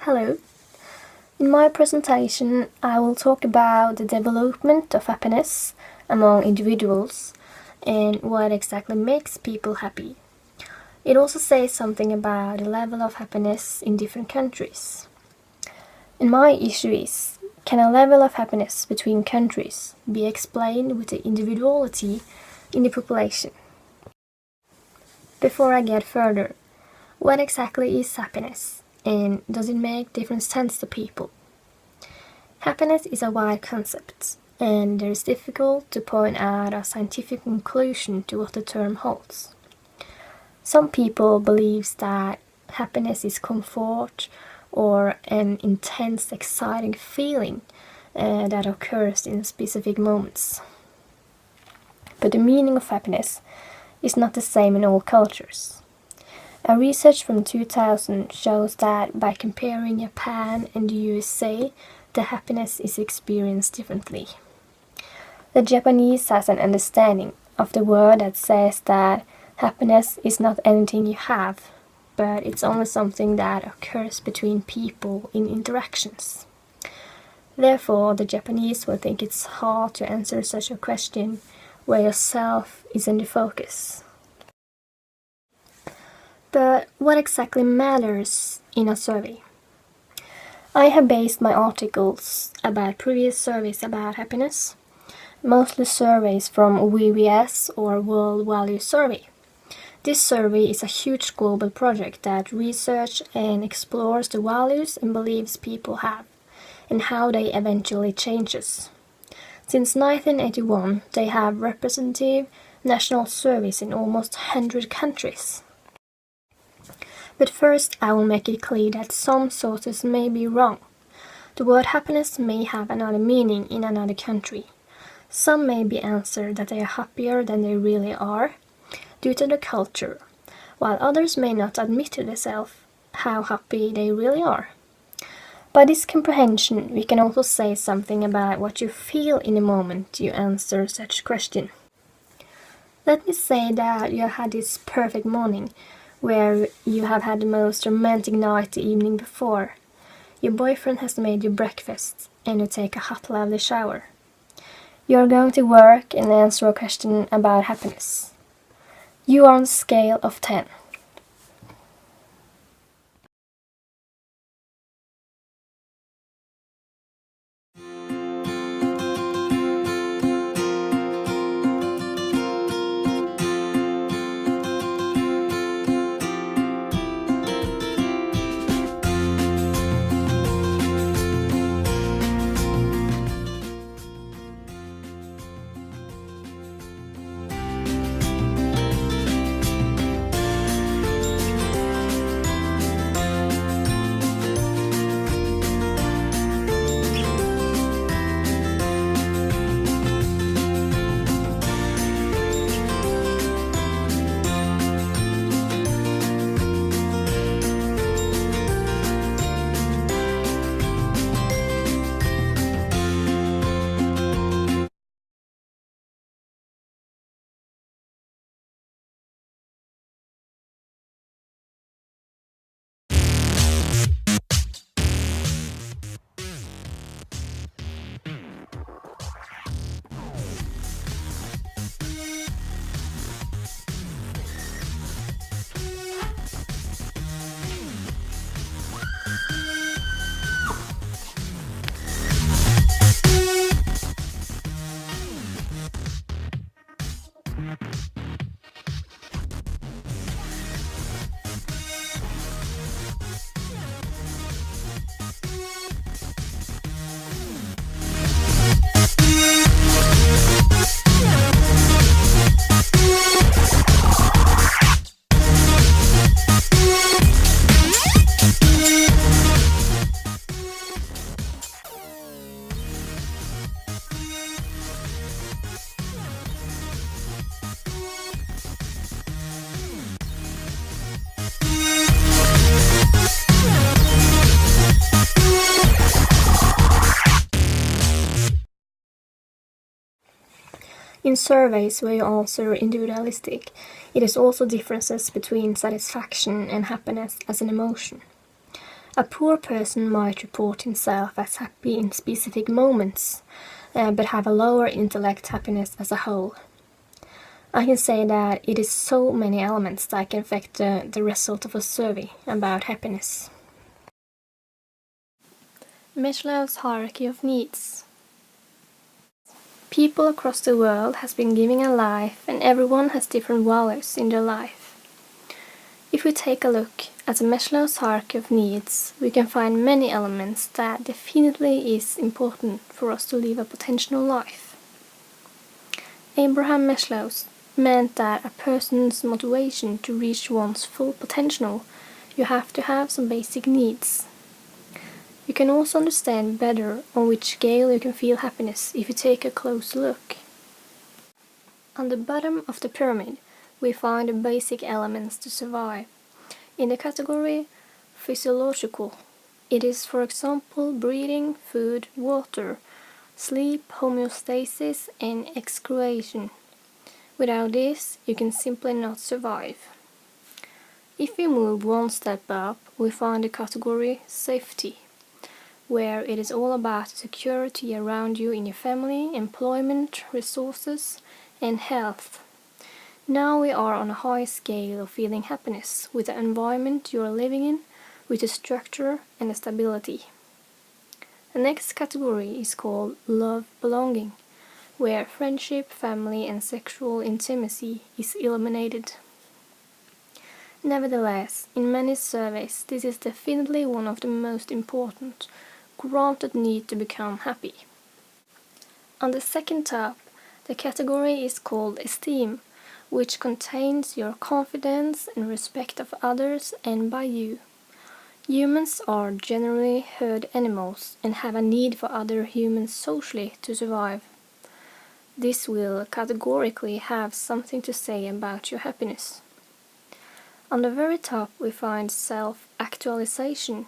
Hello. In my presentation, I will talk about the development of happiness among individuals and what exactly makes people happy. It also says something about the level of happiness in different countries. And my issue is, can a level of happiness between countries be explained with the individuality in the population? Before I get further, what exactly is happiness, and does it make different sense to people? Happiness is a wide concept, and it is difficult to point out a scientific conclusion to what the term holds. Some people believe that happiness is comfort or an intense, exciting feeling that occurs in specific moments. But the meaning of happiness is not the same in all cultures. A research from 2000 shows that by comparing Japan and the USA, the happiness is experienced differently. The Japanese has an understanding of the word that says that happiness is not anything you have, but it's only something that occurs between people in interactions. Therefore, the Japanese will think it's hard to answer such a question where yourself is in the focus. But what exactly matters in a survey? I have based my articles about previous surveys about happiness, mostly surveys from WVS or World Value Survey. This survey is a huge global project that researches and explores the values and beliefs people have and how they eventually changes. Since 1981, they have representative national surveys in almost 100 countries. But first, I will make it clear that some sources may be wrong. The word happiness may have another meaning in another country. Some may be answered that they are happier than they really are due to the culture, while others may not admit to themselves how happy they really are. By this comprehension, we can also say something about what you feel in the moment you answer such question. Let me say that you had this perfect morning, where you have had the most romantic night the evening before. Your boyfriend has made you breakfast, and you take a hot, lovely shower. You are going to work and answer a question about happiness. You are on a scale of 10. In surveys where you answer individualistic, it is also differences between satisfaction and happiness as an emotion. A poor person might report himself as happy in specific moments, but have a lower intellect happiness as a whole. I can say that it is so many elements that can affect the result of a survey about happiness. Maslow's hierarchy of needs. People across the world has been given a life, and everyone has different values in their life. If we take a look at the Maslow's hierarchy of needs, we can find many elements that definitely is important for us to live a potential life. Abraham Maslow meant that a person's motivation to reach one's full potential, you have to have some basic needs. You can also understand better on which scale you can feel happiness if you take a close look. On the bottom of the pyramid, we find the basic elements to survive. In the category physiological, it is, for example, breathing, food, water, sleep, homeostasis, and excretion. Without this, you can simply not survive. If we move one step up, we find the category safety, where it is all about security around you in your family, employment, resources, and health. Now we are on a high scale of feeling happiness with the environment you are living in, with a structure and a stability. The next category is called love belonging, where friendship, family, and sexual intimacy is eliminated. Nevertheless, in many surveys, this is definitely one of the most important, granted need to become happy. On the second tab, the category is called esteem, which contains your confidence and respect of others and by you. Humans are generally herd animals and have a need for other humans socially to survive. This will categorically have something to say about your happiness. On the very top we find self-actualization,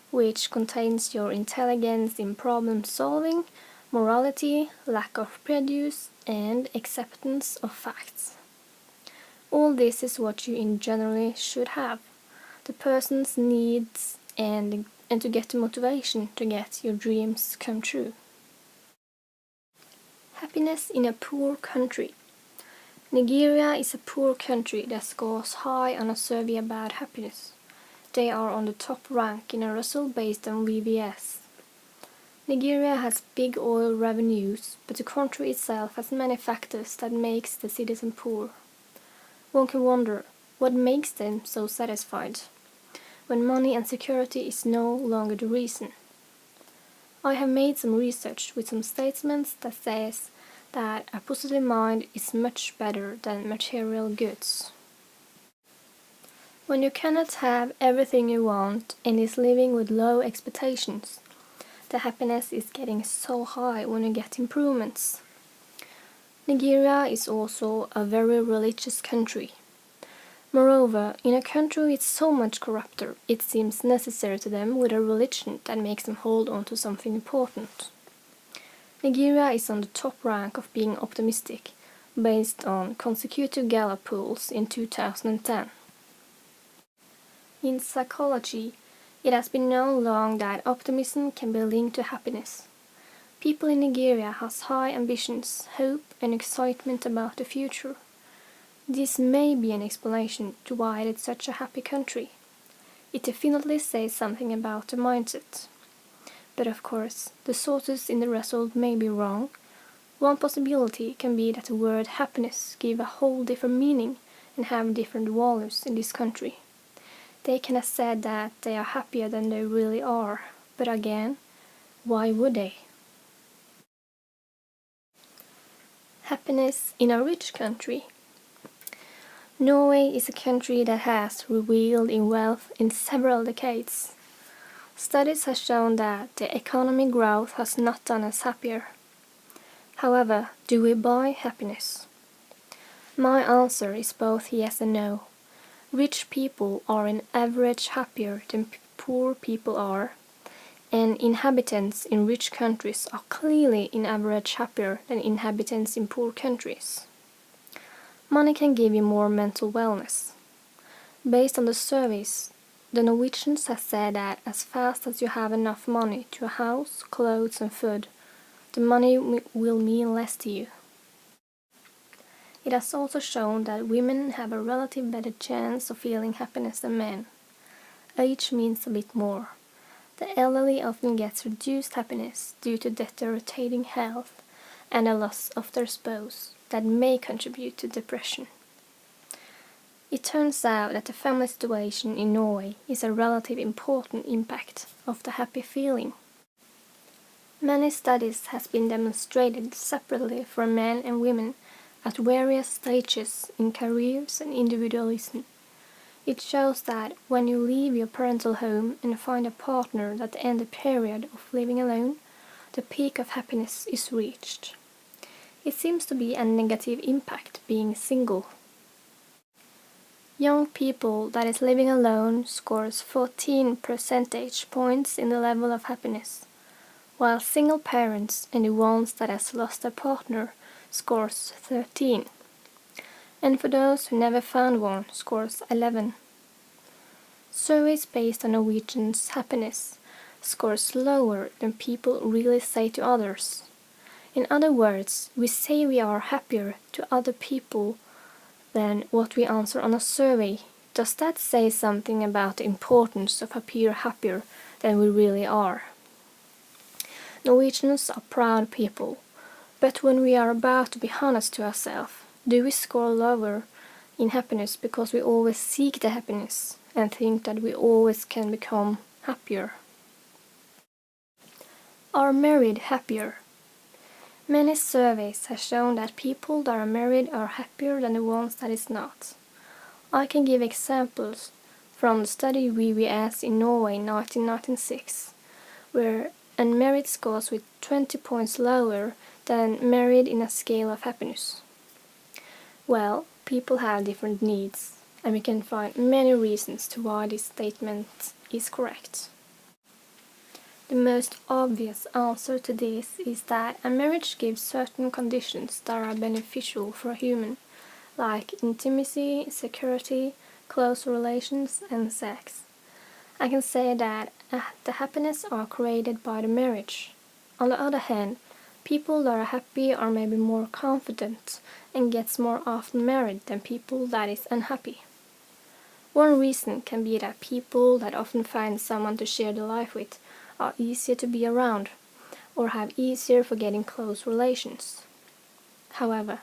which contains your intelligence in problem solving, morality, lack of prejudice, and acceptance of facts. All this is what you in general should have, the person's needs and to get the motivation to get your dreams come true. Happiness in a poor country. Nigeria is a poor country that scores high on a survey about happiness. They are on the top rank in a result based on VVS. Nigeria has big oil revenues, but the country itself has many factors that makes the citizen poor. One can wonder, what makes them so satisfied, when money and security is no longer the reason? I have made some research with some statements that says that a positive mind is much better than material goods. When you cannot have everything you want and is living with low expectations, the happiness is getting so high when you get improvements. Nigeria is also a very religious country. Moreover, in a country with so much corruption, it seems necessary to them with a religion that makes them hold on to something important. Nigeria is on the top rank of being optimistic, based on consecutive Gallup polls in 2010. In psychology, it has been known long that optimism can be linked to happiness. People in Nigeria have high ambitions, hope, and excitement about the future. This may be an explanation to why it is such a happy country. It definitely says something about the mindset. But of course, the sources in the result may be wrong. One possibility can be that the word happiness give a whole different meaning and have different values in this country. They can have said that they are happier than they really are, but again, why would they? Happiness in a rich country. Norway is a country that has revealed in wealth in several decades. Studies have shown that the economic growth has not done us happier. However, do we buy happiness? My answer is both yes and no. Rich people are on average happier than poor people are, and inhabitants in rich countries are clearly on average happier than inhabitants in poor countries. Money can give you more mental wellness. Based on the surveys, The Norwegians have said that as fast as you have enough money to a house, clothes and food, the money will mean less to you. It has also shown that women have a relatively better chance of feeling happiness than men. Age means a bit more. The elderly often gets reduced happiness due to deteriorating health and a loss of their spouse that may contribute to depression. It turns out that the family situation in Norway is a relatively important impact of the happy feeling. Many studies have been demonstrated separately for men and women at various stages in careers and individualism. It shows that when you leave your parental home and find a partner at the end of the period of living alone, the peak of happiness is reached. It seems to be a negative impact being single. Young people that is living alone scores 14 percentage points in the level of happiness, while single parents and the ones that has lost a partner scores 13. And for those who never found one, scores 11. Surveys based on Norwegians' happiness scores lower than people really say to others. In other words, we say we are happier to other people than what we answer on a survey. Does that say something about the importance of appear happier than we really are? Norwegians are proud people, but when we are about to be honest to ourselves, do we score lower in happiness because we always seek the happiness and think that we always can become happier? Are married happier? Many surveys have shown that people that are married are happier than the ones that is not. I can give examples from the study VVS in Norway in 1996, where unmarried scores with 20 points lower than married in a scale of happiness. Well, people have different needs, and we can find many reasons to why this statement is correct. The most obvious answer to this is that a marriage gives certain conditions that are beneficial for a human, like intimacy, security, close relations, and sex. I can say that the happiness are created by the marriage. On the other hand, people that are happy are maybe more confident and gets more often married than people that is unhappy. One reason can be that people that often find someone to share their life with are easier to be around, or have easier for getting close relations. However,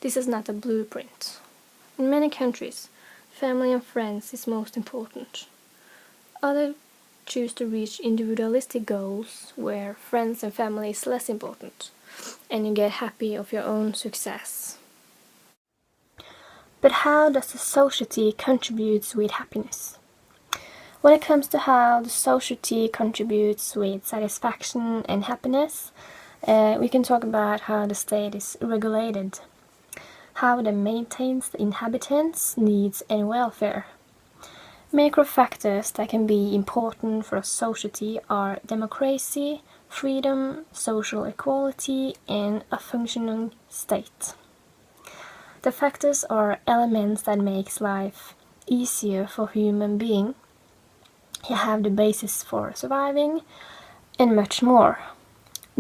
this is not a blueprint. In many countries, family and friends is most important. Others choose to reach individualistic goals where friends and family is less important, and you get happy of your own success. But how does the society contribute with happiness? When it comes to how the society contributes with satisfaction and happiness, we can talk about how the state is regulated, how it maintains the inhabitants' needs and welfare. Macro factors that can be important for a society are democracy, freedom, social equality, and a functioning state. The factors are elements that make life easier for human beings. You have the basis for surviving, and much more.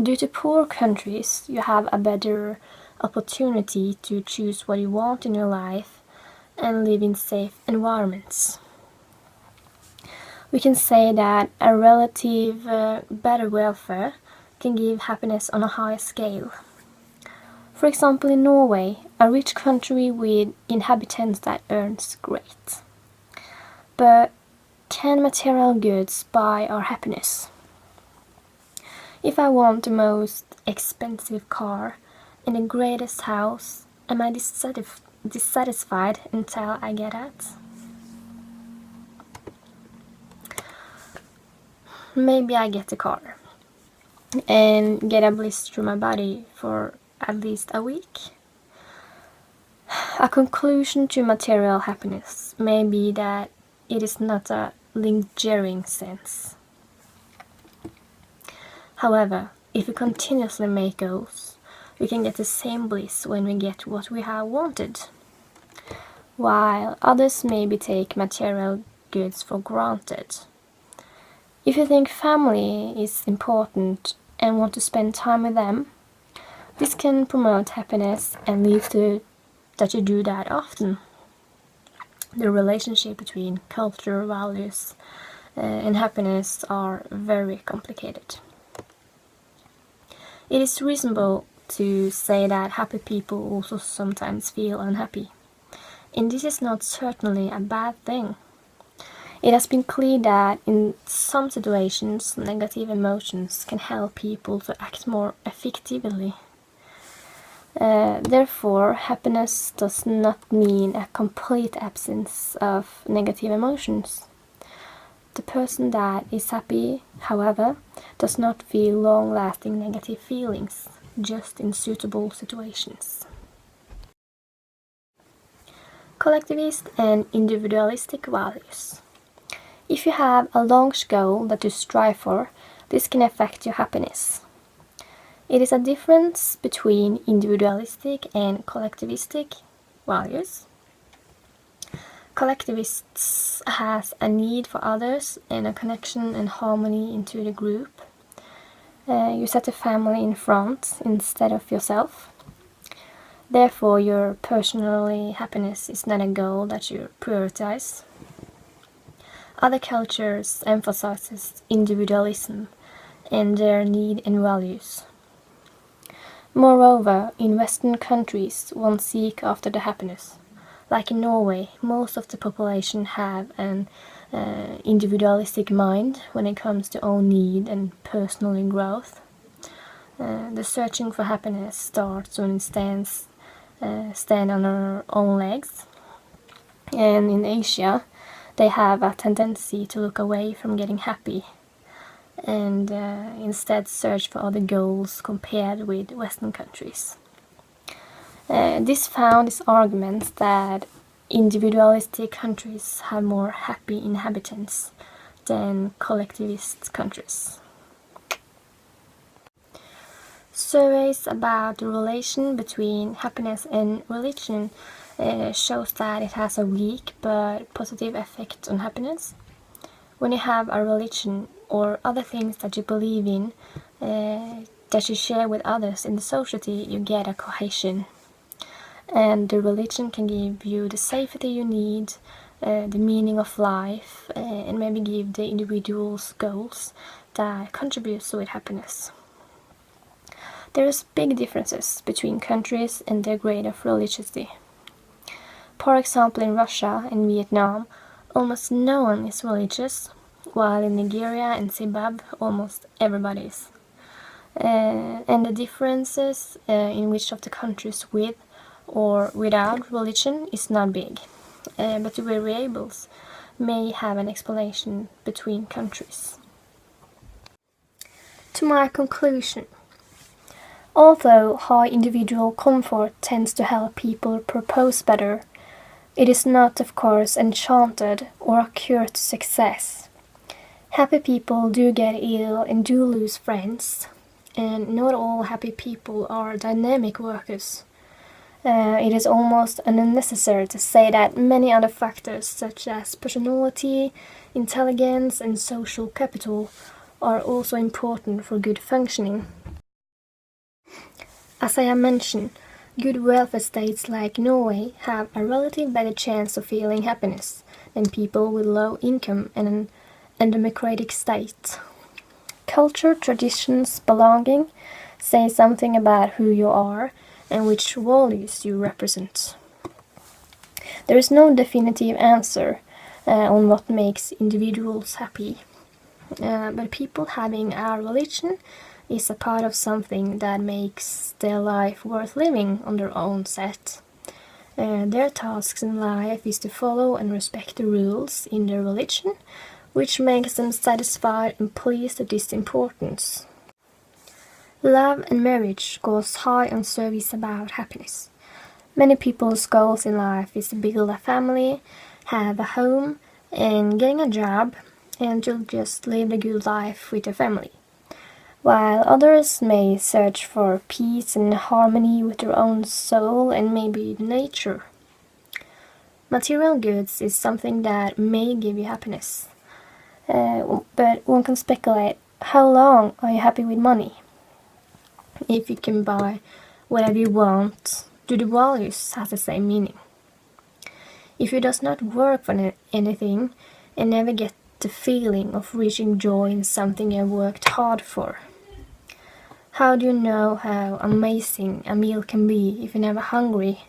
Due to poor countries, you have a better opportunity to choose what you want in your life and live in safe environments. We can say that a relative better welfare can give happiness on a higher scale. For example, in Norway, a rich country with inhabitants that earns great. But can material goods buy our happiness? If I want the most expensive car and the greatest house, am I dissatisfied until I get it? Maybe I get the car and get a blister to my body for at least a week. A conclusion to material happiness may be that it is not a lingering sense. However, if we continuously make goals, we can get the same bliss when we get what we have wanted. While others maybe take material goods for granted. If you think family is important and want to spend time with them, this can promote happiness and lead to that you do that often. The relationship between culture, values, and happiness are very complicated. It is reasonable to say that happy people also sometimes feel unhappy, and this is not certainly a bad thing. It has been clear that in some situations negative emotions can help people to act more effectively. Therefore, happiness does not mean a complete absence of negative emotions. The person that is happy, however, does not feel long-lasting negative feelings, just in suitable situations. Collectivist and individualistic values. If you have a long goal that you strive for, this can affect your happiness. It is a difference between individualistic and collectivistic values. Collectivists has a need for others and a connection and harmony into the group. You set the family in front instead of yourself. Therefore, your personal happiness is not a goal that you prioritize. Other cultures emphasize individualism and their need and values. Moreover, in Western countries, one seeks after the happiness. Like in Norway, most of the population have an individualistic mind when it comes to own need and personal growth. The searching for happiness starts when it stand on our own legs. And in Asia, they have a tendency to look away from getting happy and instead search for other goals compared with Western countries. This found its arguments that individualistic countries have more happy inhabitants than collectivist countries. Surveys about the relation between happiness and religion shows that it has a weak but positive effect on happiness. When you have a religion or other things that you believe in that you share with others in the society, you get a cohesion. And the religion can give you the safety you need, the meaning of life, and maybe give the individual's goals that contributes to happiness. There is big differences between countries and their grade of religiosity. For example, in Russia and Vietnam, almost no one is religious, while in Nigeria and Zimbabwe, almost everybody is. And the differences in which of the countries with or without religion is not big, but the variables may have an explanation between countries. To my conclusion, although high individual comfort tends to help people propose better, it is not, of course, enchanted or a cure to success. Happy people do get ill and do lose friends, and not all happy people are dynamic workers. It is almost unnecessary to say that many other factors such as personality, intelligence and social capital are also important for good functioning. As I have mentioned, good welfare states like Norway have a relatively better chance of feeling happiness than people with low income and an undemocratic state. Culture, traditions, belonging say something about who you are and which values you represent. There is no definitive answer on what makes individuals happy, but people having a religion is a part of something that makes their life worth living on their own set. Their tasks in life is to follow and respect the rules in their religion, which makes them satisfied and pleased at this importance. Love and marriage goes high on surveys about happiness. Many people's goals in life is to build a family, have a home, and getting a job, and to just live a good life with their family. While others may search for peace and harmony with their own soul and maybe nature. Material goods is something that may give you happiness, but one can speculate, how long are you happy with money? If you can buy whatever you want, do the values have the same meaning? If you does not work for anything and never get the feeling of reaching joy in something you worked hard for, how do you know how amazing a meal can be if you're never hungry?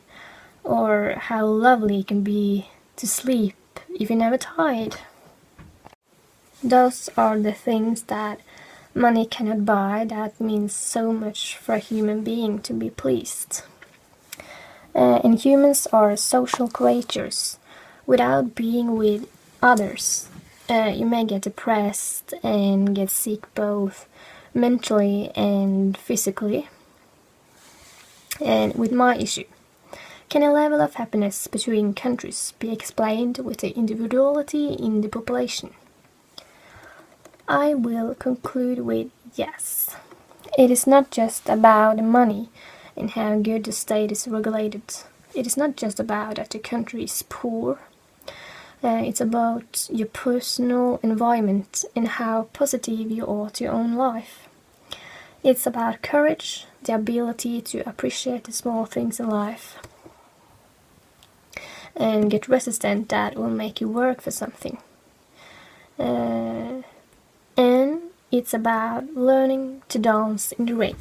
Or how lovely it can be to sleep if you're never tired? Those are the things that money cannot buy that means so much for a human being to be pleased. And humans are social creatures. Without being with others, you may get depressed and get sick both mentally and physically. And with my issue, can a level of happiness between countries be explained with the individuality in the population? I will conclude with yes. It is not just about the money and how good the state is regulated. It is not just about that the country is poor. It's about your personal environment and how positive you are to your own life. It's about courage, the ability to appreciate the small things in life, and get resistant that will make you work for something. And it's about learning to dance in the rain.